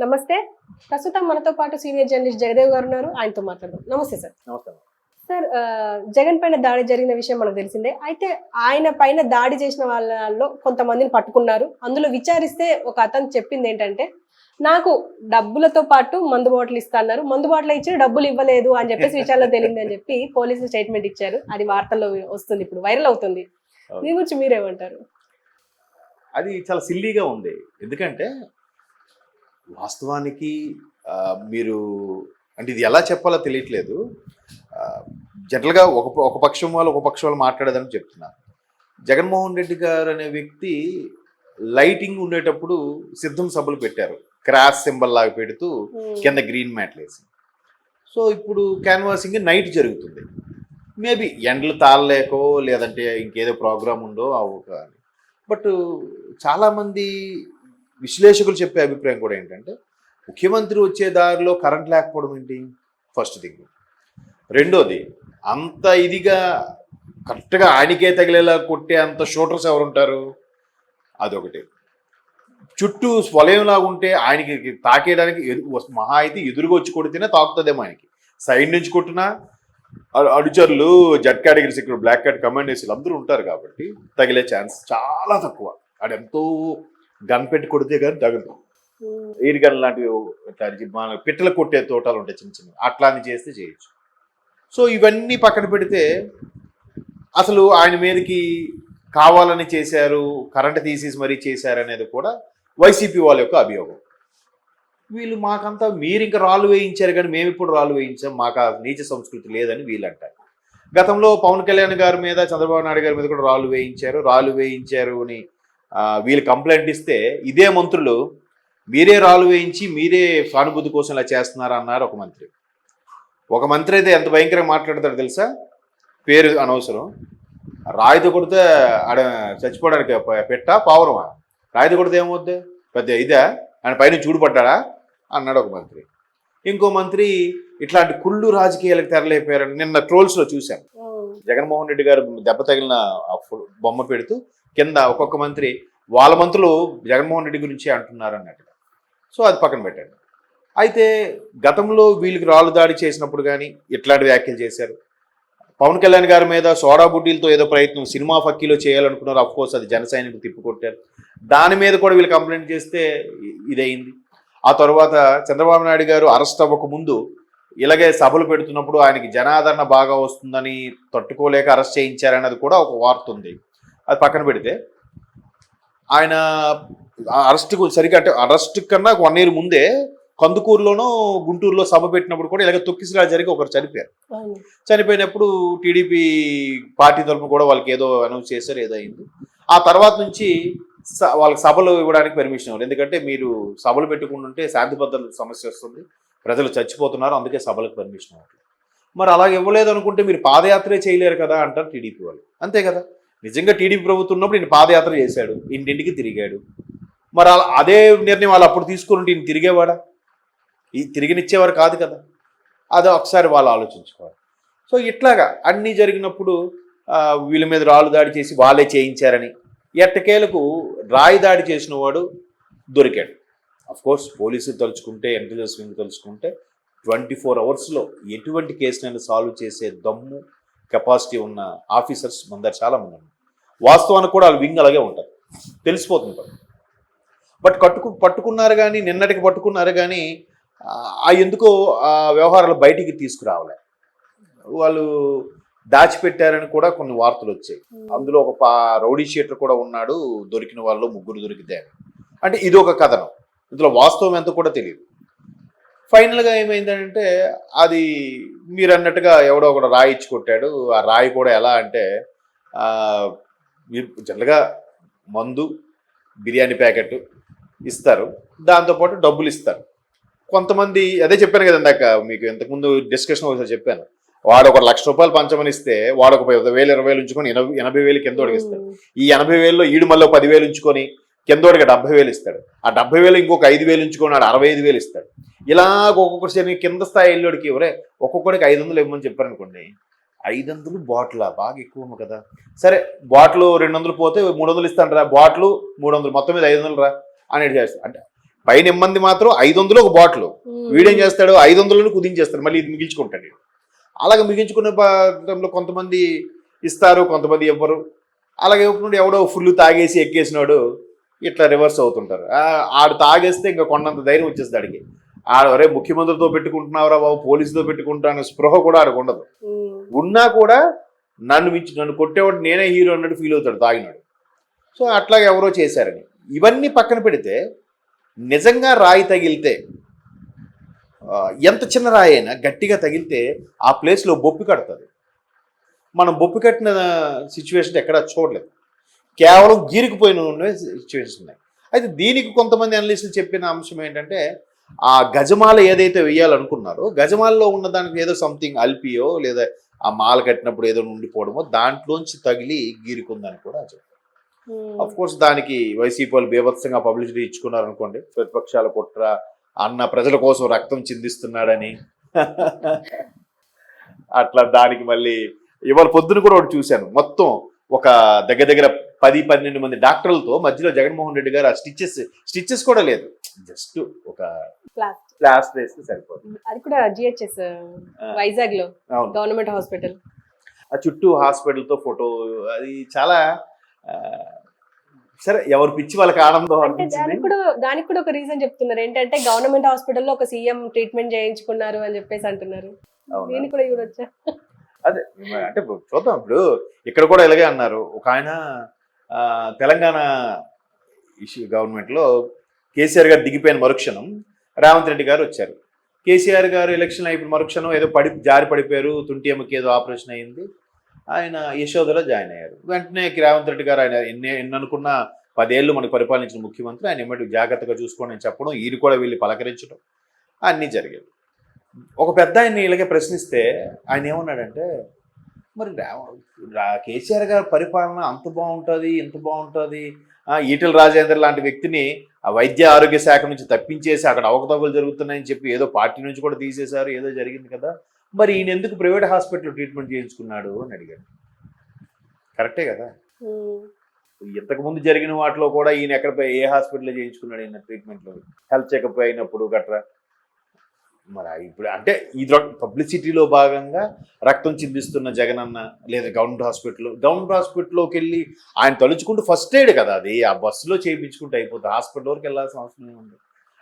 నమస్తే. ప్రస్తుతం మనతో పాటు సీనియర్ జర్నలిస్ట్ జగదేవ్ గారు ఉన్నారు. ఆయనతో మాట్లాడదాం. నమస్తే సార్. నమస్తే. సార్, జగన్ పైన దాడి జరిగిన విషయం మనకు తెలిసిందే. అయితే ఆయన పైన దాడి చేసిన వాళ్ళలో కొంతమందిని పట్టుకున్నారు. అందులో విచారిస్తే ఒక అతను చెప్పింది ఏంటంటే, నాకు డబ్బులతో పాటు మందు బాటిల్ ఇస్తాన్నారు, మందు బాటిల్ ఇచ్చి డబ్బులు ఇవ్వలేదు అని చెప్పేసి విచారణలో తెలియదు అని చెప్పి పోలీసులు స్టేట్మెంట్ ఇచ్చారు. అది వార్తల్లో వస్తుంది, ఇప్పుడు వైరల్ అవుతుంది. దీని గురించి మీరేమంటారు? అది చాలా సిల్లీగా ఉంది. ఎందుకంటే వాస్తవానికి మీరు అంటే ఇది ఎలా చెప్పాలో తెలియట్లేదు. జనరల్గా ఒక పక్షం వాళ్ళు ఒక పక్షం వాళ్ళు మాట్లాడేదని చెప్తున్నారు. జగన్మోహన్ రెడ్డి గారు అనే వ్యక్తి లైటింగ్ ఉండేటప్పుడు సిద్ధం సభలు పెట్టారు, క్రాస్ సింబల్ లాగా పెడుతూ కింద గ్రీన్ మ్యాట్లు వేసి. సో ఇప్పుడు క్యాన్వాసింగ్ నైట్ జరుగుతుంది. మేబీ ఎండలు తాళలేకో లేదంటే ఇంకేదో ప్రోగ్రామ్ ఉందో అవ్వక. బట్ చాలామంది విశ్లేషకులు చెప్పే అభిప్రాయం కూడా ఏంటంటే, ముఖ్యమంత్రి వచ్చే దారిలో కరెంట్ లేకపోవడం ఏంటి ఫస్ట్ థింగ్. రెండోది, అంత ఇదిగా కరెక్ట్గా ఆయనకే తగిలేలా కొట్టే అంత షూటర్స్ ఎవరుంటారు, అదొకటి. చుట్టూ వలయంలాగా ఉంటే ఆయనకి తాకేయడానికి మహా అయితే ఎదురుగా వచ్చి కొడితేనే తాకుతుందేమో. ఆయనకి సైడ్ నుంచి కొట్టినా అడుచర్లు, జెడ్ కేటగిరీస్, ఇక్కడ బ్లాక్ కార్డ్ కమాండర్స్లు అందరూ ఉంటారు కాబట్టి తగిలే ఛాన్స్ చాలా తక్కువ. ఆడెంతో గన్ పెట్టి కొడితే కానీ తగదు. ఎయిర్ గన్ లాంటివి మన పిట్టలు కొట్టే తోటాలు ఉంటాయి చిన్న చిన్న, అట్లాంటి చేస్తే చేయొచ్చు. సో ఇవన్నీ పక్కన పెడితే అసలు ఆయన మీదకి కావాలని చేశారు, కరెంట్ తీసేసి మరీ చేశారు అనేది కూడా వైసీపీ వాళ్ళ యొక్క అభియోగం. వీళ్ళు మాకంతా మీరు ఇంకా రాళ్ళు వేయించారు కానీ మేము ఇప్పుడు రాళ్ళు వేయించాం, మాకు ఆ నీచ సంస్కృతి లేదని వీళ్ళు అంటారు. గతంలో పవన్ కళ్యాణ్ గారి మీద, చంద్రబాబు నాయుడు గారి మీద కూడా రాళ్ళు వేయించారు అని వీళ్ళు కంప్లైంట్ ఇస్తే ఇదే మంత్రులు మీరే రాళ్ళు వేయించి మీరే సానుభూతి కోసం ఇలా చేస్తున్నారు అన్నారు ఒక మంత్రి అయితే ఎంత భయంకరంగా మాట్లాడతాడు తెలుసా, పేరు అనవసరం. రాయితో కొడితే ఆడ చచ్చిపోవడానికి పెట్టా పావురమా, రాయితో కొడితే ఏమవుద్ది, పెద్ద ఇదే ఆయన పైన చూడుపడ్డా అన్నాడు ఒక మంత్రి. ఇంకో మంత్రి ఇట్లాంటి కుళ్ళు రాజకీయాలకు తెరలేపారని నిన్న ట్రోల్స్లో చూశాను. జగన్మోహన్ రెడ్డి గారు దెబ్బ తగిలిన బొమ్మ పెడుతూ కింద ఒక్కొక్క మంత్రి వాళ్ళ మంత్రులు జగన్మోహన్ రెడ్డి గురించి అంటున్నారు అన్నట్టుగా. సో అది పక్కన పెట్టండి. అయితే గతంలో వీళ్ళకి రాళ్ళు దాడి చేసినప్పుడు కానీ ఇట్లాంటి వ్యాఖ్యలు చేశారు. పవన్ కళ్యాణ్ గారి మీద సోడా బుడ్డీలతో ఏదో ప్రయత్నం సినిమా ఫక్కీలో చేయాలనుకున్నారు. అఫ్కోర్స్ అది జన సైనికులు తిప్పికొట్టారు. దాని మీద కూడా వీళ్ళు కంప్లైంట్ చేస్తే ఇదయింది. ఆ తర్వాత చంద్రబాబు నాయుడు గారు అరెస్ట్ అవ్వక ముందు ఇలాగే సభలు పెడుతున్నప్పుడు ఆయనకి జనాదరణ బాగా వస్తుందని తట్టుకోలేక అరెస్ట్ చేయించారన్నది కూడా ఒక వార్త ఉంది. అది పక్కన పెడితే ఆయన అరెస్ట్కు సరిగ్గా అంటే అరెస్ట్ కన్నా 1 year ముందే కందుకూరులోనో గుంటూరులో సభ పెట్టినప్పుడు కూడా ఇలాగ తొక్కిసలా జరిగి ఒకరు చనిపోయారు. చనిపోయినప్పుడు టీడీపీ పార్టీ తరఫున కూడా వాళ్ళకి ఏదో అనౌన్స్ చేశారు, ఏదో అయింది. ఆ తర్వాత నుంచి వాళ్ళకి సభలు ఇవ్వడానికి పర్మిషన్ ఇవ్వాలి. ఎందుకంటే మీరు సభలు పెట్టుకుంటుంటే శాంతి భద్రతల సమస్య వస్తుంది, ప్రజలు చచ్చిపోతున్నారు, అందుకే సభలకు పర్మిషన్ ఇవ్వాలి. మరి అలాగే ఇవ్వలేదు అనుకుంటే మీరు పాదయాత్రే చేయలేరు కదా అంటారు టీడీపీ వాళ్ళు. అంతే కదా, నిజంగా టీడీపీ ప్రభుత్వం ఉన్నప్పుడు ఈయన పాదయాత్ర చేశాడు, ఇంటింటికి తిరిగాడు. మరి అదే నిర్ణయం వాళ్ళు అప్పుడు తీసుకుంటే ఈయన తిరిగేవాడా, ఈ తిరిగినిచ్చేవారు కాదు కదా. అదే ఒకసారి వాళ్ళు ఆలోచించుకోవాలి. సో ఇట్లాగా అన్నీ జరిగినప్పుడు వీళ్ళ మీద రాళ్ళు దాడి చేసి వాళ్ళే చేయించారని ఎట్టకేలకు రాయి దాడి చేసిన వాడు దొరికాడు. అఫ్కోర్స్ పోలీసులు తలుచుకుంటే, ఇంటెలిజెన్స్ వింగ్ తలుచుకుంటే 24 hours ఎటువంటి కేసునైనా సాల్వ్ చేసే దమ్ము, కెపాసిటీ ఉన్న ఆఫీసర్స్ మన దగ్గర చాలామంది ఉన్నారు. వాస్తవానికి కూడా వాళ్ళ వింగ్ అలాగే ఉంటారు, తెలిసిపోతుంటారు. బట్ పట్టుకున్నారు కానీ, నిన్నటికి పట్టుకున్నారు కానీ ఎందుకో ఆ వ్యవహారాలు బయటికి తీసుకురావలే. వాళ్ళు దాచిపెట్టారని కూడా కొన్ని వార్తలు వచ్చాయి. అందులో ఒక రౌడీ షీటర్ కూడా ఉన్నాడు, దొరికిన వాళ్ళు 3 దొరికితే. అంటే ఇది ఒక కథనం, ఇందులో వాస్తవం ఎంత కూడా తెలియదు. ఫైనల్గా ఏమైందంటే అది మీరు అన్నట్టుగా ఎవడో ఒకడు రాయి ఇచ్చి కొట్టాడు. ఆ రాయి కూడా ఎలా అంటే జనరల్గా మందు, బిర్యానీ ప్యాకెట్ ఇస్తారు, దాంతోపాటు డబ్బులు ఇస్తారు. కొంతమంది అదే చెప్పాను కదా ఇందాక మీకు, ఇంతకుముందు డిస్కషన్ ఒకసారి చెప్పాను. వాడు ఒక ₹1,00,000 పంచమని ఇస్తే వాడు ఒక 10,000 20,000 ఉంచుకొని 80,000 కిందోడికి ఇస్తాడు. ఈ 80,000లో ఈడు మళ్ళీ 10,000 ఉంచుకొని కిందోడికి 70,000 ఇస్తాడు. ఆ 70,000 ఇంకొక 5,000 ఉంచుకొని ఆడు 65,000 ఇస్తాడు. ఇలాగ ఒక్కొక్కసారి కింద స్థాయి వెళ్ళోడికి ఎవరే ఒక్కొక్కడికి 500 ఇవ్వమని చెప్పారనుకోండి, 500 బాటిల్ బాగా ఎక్కువ కదా. సరే బాటిల్ 200 పోతే 300 ఇస్తాను రా, బాటిల్ 300 మొత్తం మీద 500 రా అనేది చేస్తాను. అంటే పైన ఇమ్మంది మాత్రం 500 ఒక బాటిల్, వీడేం చేస్తాడు 500 కుదించేస్తాడు, మళ్ళీ ఇది మిగిల్చుకుంటాడు. అలాగే మిగిల్చుకునే టైంలో కొంతమంది ఇస్తారు, కొంతమంది ఇవ్వరు. అలాగే ఇప్పుడు ఎవడో ఫుల్ తాగేసి ఎక్కేసినాడు ఇట్లా రివర్స్ అవుతుంటారు. ఆడు తాగేస్తే ఇంకా కొన్నంత ధైర్యం వచ్చేస్తుంది ఆడికి. ఒరే ముఖ్యమంత్రితో పెట్టుకుంటున్నావురా బాబు, పోలీసుతో పెట్టుకుంటాను స్పృహ కూడా ఆడికి ఉండదు. ఉన్నా కూడా నన్ను కొట్టేవాడు నేనే హీరో అన్నట్టు ఫీల్ అవుతాడు తాగినాడు. సో అట్లాగే ఎవరో చేశారని. ఇవన్నీ పక్కన పెడితే నిజంగా రాయి తగిలితే, ఎంత చిన్న రాయి అయినా గట్టిగా తగిలితే ఆ ప్లేస్లో బొప్పి కడుతుంది. మనం బొప్పి కట్టిన సిచ్యువేషన్ ఎక్కడా చూడలేదు, కేవలం గీరుకుపోయిన సిచ్యువేషన్స్ ఉన్నాయి. అయితే దీనికి కొంతమంది అనలిస్టులు చెప్పిన అంశం ఏంటంటే, ఆ గజమాల ఏదైతే వేయాలనుకున్నారో గజమాలలో ఉన్న దానికి ఏదో సంథింగ్ అల్పియో లేదా ఆ మాల కట్టినప్పుడు ఏదో ఉండిపోవడమో దాంట్లోంచి తగిలి గీరుకుందని కూడా చెప్పారు. అఫ్ కోర్స్ దానికి వైసీపీ వాళ్ళు బీభత్సంగా పబ్లిసిటీ ఇచ్చుకున్నారు అనుకోండి, ప్రతిపక్షాల కుట్ర, అన్న ప్రజల కోసం రక్తం చిందిస్తున్నాడని. అట్లా దానికి మళ్ళీ ఇవాళ పొద్దున కూడా ఒకటి చూశాను, మొత్తం ఒక దగ్గర 10-12 మంది డాక్టర్లతో మధ్యలో జగన్మోహన్ రెడ్డి గారు ఆ స్టిచెస్ కూడా లేదు, జస్ట్ ఒక క్లాస్ వేస్తే సరిపోతుంది. అది కూడా జిహెచ్ఎస్ వైజాగ్ లో గవర్నమెంట్ హాస్పిటల్, ఆ చుట్టూ హాస్పిటల్తో ఫోటో, అది చాలా సరే ఎవరు పిచ్చి వాళ్ళకి ఆనందం అనిపించింది. దానికి కూడా ఒక రీజన్ చెప్తున్నారు ఏంటంటే, గవర్నమెంట్ హాస్పిటల్లో ఒక సీఎం ట్రీట్మెంట్ చేయించుకున్నారు అని చెప్పేసి అంటున్నారు. దీన్ని కూడా చూడొచ్చా? అదే అంటే చూద్దాం. ఇప్పుడు ఇక్కడ కూడా ఇలాగే అన్నారు. ఒక ఆయన తెలంగాణ గవర్నమెంట్లో కేసీఆర్ గారు దిగిపోయిన మరుక్షణం రేవంత్ రెడ్డి గారు వచ్చారు. కేసీఆర్ గారు ఎలక్షన్ అయిపోయిన మరుక్షణం ఏదో జారి పడిపోయారు, తుంటి ఎముక ఏదో ఆపరేషన్ అయింది, ఆయన యశోదలో జాయిన్ అయ్యారు. వెంటనే రేవంత్ రెడ్డి గారు, ఆయన ఎన్ని అనుకున్న 10 ఏళ్ళు మనకు పరిపాలించిన ముఖ్యమంత్రి, ఆయన ఎమ్మటి జాగ్రత్తగా చూసుకోండి అని చెప్పడం, ఈయన కూడా వీళ్ళు పలకరించడం అన్నీ జరిగాయి. ఒక పెద్ద ఆయన్ని ఇలాగే ప్రశ్నిస్తే ఆయన ఏమన్నాడంటే, మరి కేసీఆర్ గారి పరిపాలన అంత బాగుంటుంది, ఇంత బాగుంటుంది, ఈటెల రాజేందర్ లాంటి వ్యక్తిని ఆ వైద్య ఆరోగ్య శాఖ నుంచి తప్పించేసి అక్కడ అవకతవకలు జరుగుతున్నాయని చెప్పి ఏదో పార్టీ నుంచి కూడా తీసేశారు, ఏదో జరిగింది కదా, మరి ఈయన ఎందుకు ప్రైవేట్ హాస్పిటల్లో ట్రీట్మెంట్ చేయించుకున్నాడు అని అడిగాడు. కరెక్టే కదా, ఇంతకుముందు జరిగిన వాటిలో కూడా ఈయన ఎక్కడ ఏ హాస్పిటల్లో చేయించుకున్నాడు ఈయన ట్రీట్మెంట్లో, హెల్త్ చెకప్ అయినప్పుడు గట్రా. మరి ఇప్పుడు అంటే ఇది పబ్లిసిటీలో భాగంగా రక్తం చిందిస్తున్న జగనన్న లేదా గవర్నమెంట్ హాస్పిటల్లోకి వెళ్ళి ఆయన తలుచుకుంటూ ఫస్ట్ ఎయిడ్ కదా అది, ఆ బస్సులో చేయించుకుంటూ అయిపోతుంది, హాస్పిటల్ వరకు వెళ్ళాల్సిన అవసరం ఉంది.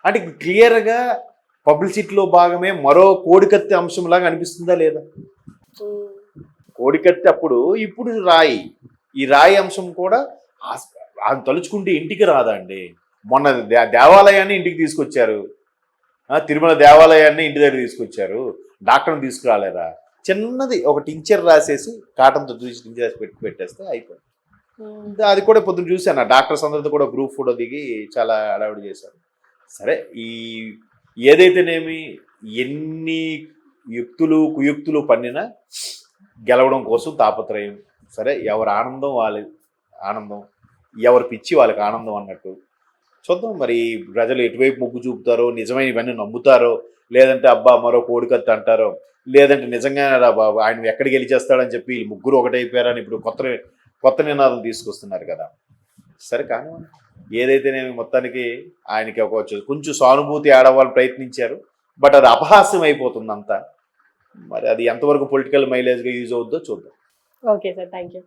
అంటే క్లియర్గా పబ్లిసిటీలో భాగమే మరో కోడికత్తి అంశంలాగా అనిపిస్తుందా లేదా? కోడికత్తి అప్పుడు, ఇప్పుడు రాయి, ఈ రాయి అంశం కూడా ఆయన తలుచుకుంటే ఇంటికి రాదా అండి? మొన్న దేవాలయాన్ని ఇంటికి తీసుకొచ్చారు, తిరుమల దేవాలయాన్ని ఇంటి దగ్గర తీసుకొచ్చారు, డాక్టర్ని తీసుకురాలేరా? చిన్నది ఒక టించర్ రాసేసి కాటన్తో చూసి టించర్ రాసి పెట్టేస్తే అయిపోయింది. అది కూడా పొద్దున్న చూశాను, డాక్టర్స్ అందరితో కూడా గ్రూప్ ఫోటో దిగి చాలా అడావిడి చేశారు. సరే, ఈ ఏదైతేనేమి ఎన్ని కుయుక్తులు పన్నినా గెలవడం కోసం తాపత్రయం. సరే, ఎవరి ఆనందం వాళ్ళ ఆనందం, ఎవరి పిచ్చి వాళ్ళకి ఆనందం అన్నట్టు. చూద్దాం మరి ప్రజలు ఎటువైపు మొగ్గు చూపుతారో, నిజమైన ఇవన్నీ నమ్ముతారో, లేదంటే అబ్బా మరో కోడికత్తి అంటారో, లేదంటే నిజంగానే రా బాబు ఆయన ఎక్కడికి గెలిచేస్తాడని చెప్పి ముగ్గురు ఒకటైపోయారని ఇప్పుడు కొత్త నినాదం తీసుకొస్తున్నారు కదా. సరే కానివ్వండి, ఏదైతేనేమి మొత్తానికి ఆయనకి కొంచెం సానుభూతి ఆడవాళ్ళు ప్రయత్నించారు, బట్ అది అపహాస్యం అయిపోతుంది అంతా. మరి అది ఎంతవరకు పొలిటికల్ మైలేజ్గా యూజ్ అవుద్దో చూద్దాం. Okay sir, thank you.